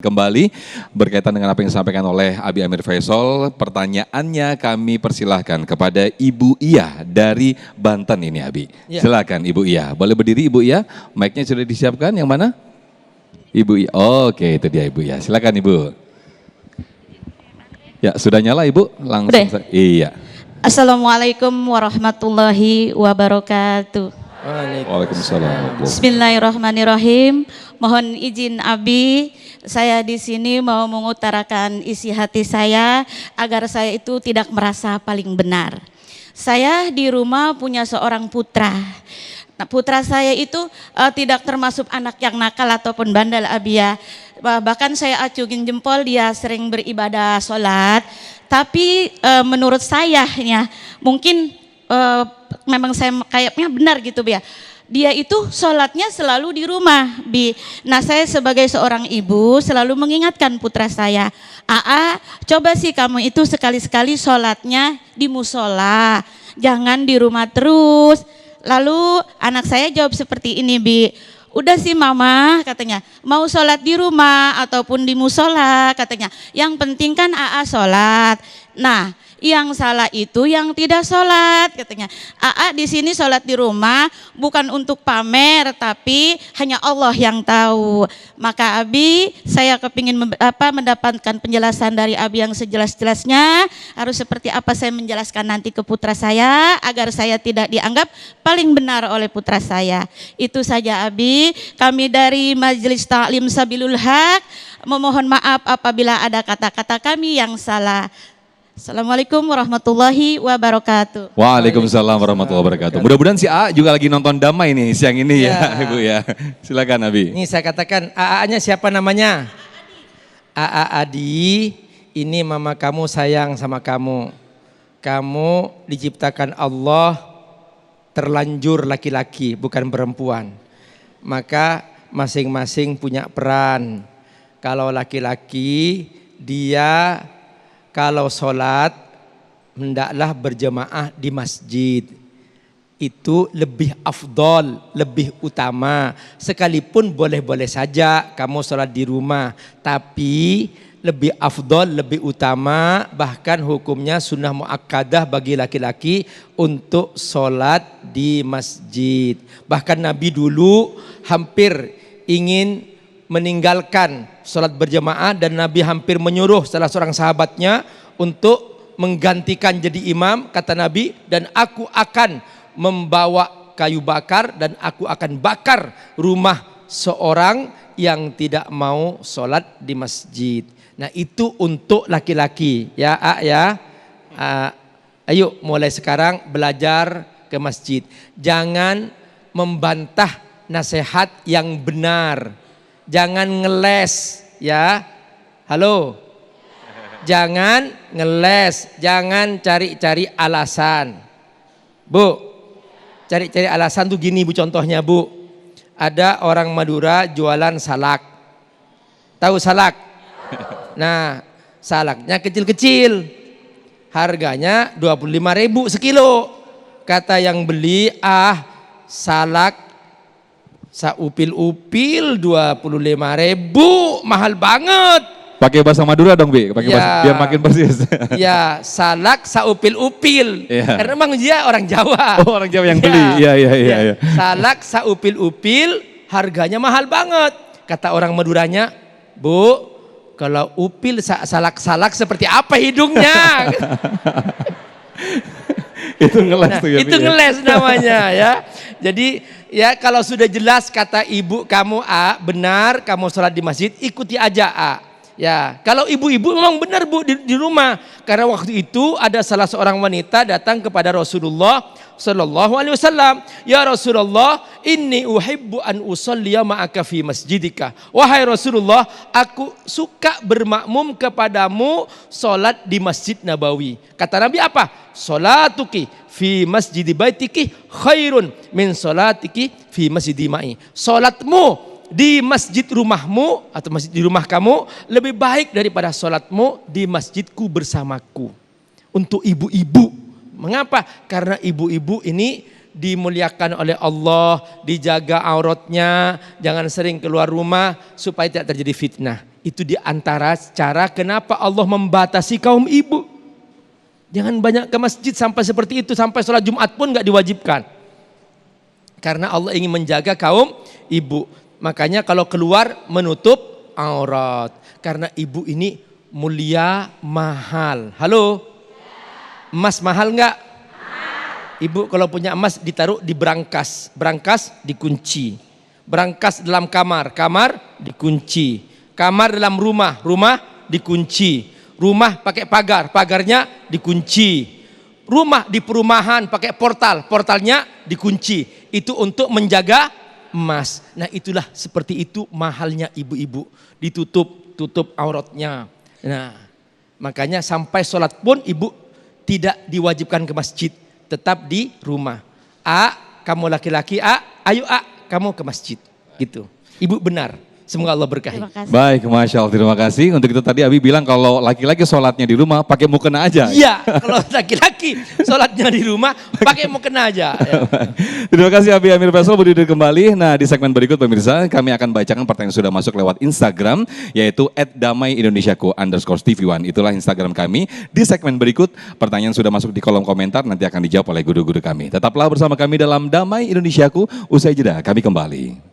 Kembali berkaitan dengan apa yang disampaikan oleh Abi Amir Faisal, pertanyaannya kami persilahkan kepada Ibu Iya dari Banten ini Abi. Ya. Silakan Ibu Iya, boleh berdiri Ibu Iya, mic-nya sudah disiapkan, yang mana? Ibu Iya, oke itu dia Ibu Iya, silakan Ibu. Ya sudah nyala Ibu, langsung. Iya. Assalamualaikum warahmatullahi wabarakatuh. Waalaikumsalam. Bismillahirrahmanirrahim. Mohon izin Abi, saya di sini mau mengutarakan isi hati saya agar saya itu tidak merasa paling benar. Saya di rumah punya seorang putra. Nah, putra saya itu tidak termasuk anak yang nakal ataupun bandel Abi ya. Bahkan saya acungin jempol, dia sering beribadah sholat. Tapi menurut saya ya mungkin memang saya kayaknya benar gitu ya. Dia itu sholatnya selalu di rumah, Bi. Nah saya sebagai seorang ibu selalu mengingatkan putra saya, Aa, coba sih kamu itu sekali-sekali sholatnya di musola, jangan di rumah terus. Lalu anak saya jawab seperti ini, Bi. Udah sih mama katanya, mau sholat di rumah ataupun di musola katanya. Yang penting kan Aa sholat. Nah yang salah itu yang tidak sholat katanya. Aa di sini sholat di rumah bukan untuk pamer tapi hanya Allah yang tahu. Maka Abi saya kepingin mendapatkan penjelasan dari Abi yang sejelas-jelasnya. Harus seperti apa saya menjelaskan nanti ke putra saya agar saya tidak dianggap paling benar oleh putra saya. Itu saja Abi. Kami dari Majelis Ta'lim Sabilul Haq memohon maaf apabila ada kata-kata kami yang salah. Assalamualaikum warahmatullahi wabarakatuh. Waalaikumsalam warahmatullahi wabarakatuh. Mudah-mudahan si A juga lagi nonton damai nih siang ini ya Ibu ya. Silakan Abi. Ini saya katakan AA-nya siapa namanya? AA Adi. Ini mama kamu sayang sama kamu. Kamu diciptakan Allah terlanjur laki-laki bukan perempuan. Maka masing-masing punya peran. Kalau laki-laki dia kalau sholat hendaklah berjamaah di masjid. Itu lebih afdol, lebih utama. Sekalipun boleh-boleh saja kamu sholat di rumah. Tapi lebih afdol, lebih utama. Bahkan hukumnya sunnah muakkadah bagi laki-laki untuk sholat di masjid. Bahkan Nabi dulu hampir ingin meninggalkan sholat berjamaah dan Nabi hampir menyuruh salah seorang sahabatnya untuk menggantikan jadi imam. Kata Nabi, dan aku akan membawa kayu bakar dan aku akan bakar rumah seorang yang tidak mau sholat di masjid. Nah itu untuk laki-laki ya ya. Ayo mulai sekarang belajar ke masjid. Jangan membantah nasihat yang benar. Jangan ngeles ya. Halo. Jangan ngeles, jangan cari-cari alasan. Bu, cari-cari alasan tuh gini Bu, contohnya Bu. Ada orang Madura jualan salak. Tahu salak? Nah, salaknya kecil-kecil. Harganya 25.000 sekilo. Kata yang beli, salak saupil-upil 25.000, mahal banget. Pakai bahasa Madura dong Bi, pakai bahasa biar makin persis. Ya, salak saupil-upil. Ya. Karena memang dia orang Jawa. Oh, orang Jawa yang beli. Iya. Salak saupil-upil harganya mahal banget. Kata orang Maduranya, Bu, kalau upil salak seperti apa hidungnya? Itu ngeles nah, tuh ya. Itu ngeles namanya ya. Jadi ya kalau sudah jelas kata ibu kamu benar kamu sholat di masjid, ikuti aja Ya, kalau ibu-ibu memang benar Bu di rumah. Karena waktu itu ada salah seorang wanita datang kepada Rasulullah sallallahu alaihi wasallam, "Ya Rasulullah, inni uhibbu an usalliya ma'aka fi masjidika." Wahai Rasulullah, aku suka bermakmum kepadamu salat di Masjid Nabawi. Kata Nabi apa? "Salatuki fi masjid baitiki khairun min salatiki fi masjid ma'i." Salatmu di masjid rumahmu atau masjid di rumah kamu lebih baik daripada sholatmu di masjidku bersamaku. Untuk ibu-ibu, mengapa? Karena ibu-ibu ini dimuliakan oleh Allah, dijaga auratnya, jangan sering keluar rumah supaya tidak terjadi fitnah. Itu diantara cara kenapa Allah membatasi kaum ibu. Jangan banyak ke masjid sampai seperti itu, sampai sholat Jumat pun nggak diwajibkan. Karena Allah ingin menjaga kaum ibu. Makanya kalau keluar menutup aurat. Karena ibu ini mulia, mahal. Halo? Emas mahal nggak? Ibu kalau punya emas ditaruh di berangkas, berangkas dikunci. Berangkas dalam kamar, kamar dikunci. Kamar dalam rumah, rumah dikunci. Rumah pakai pagar, pagarnya dikunci. Rumah di perumahan pakai portal, portalnya dikunci. Itu untuk menjaga emas. Nah itulah seperti itu mahalnya ibu-ibu. Tutup auratnya. Nah makanya sampai sholat pun ibu tidak diwajibkan ke masjid. Tetap di rumah. Kamu laki-laki, ayo kamu ke masjid. Gitu. Ibu benar. Semoga Allah berkahi. Terima kasih. Baik, Masya Allah, terima kasih. Untuk itu tadi Abi bilang kalau laki-laki sholatnya di rumah pakai mukena aja. Iya, kalau laki-laki sholatnya di rumah pakai mukena aja. Ya. Terima kasih Abi Amir Faisal, berdiri kembali. Nah di segmen berikut pemirsa kami akan bacakan pertanyaan yang sudah masuk lewat Instagram yaitu @damaiindonesiaku_tv1. Itulah Instagram kami. Di segmen berikut pertanyaan sudah masuk di kolom komentar nanti akan dijawab oleh guru-guru kami. Tetaplah bersama kami dalam Damai Indonesiaku. Usai jeda kami kembali.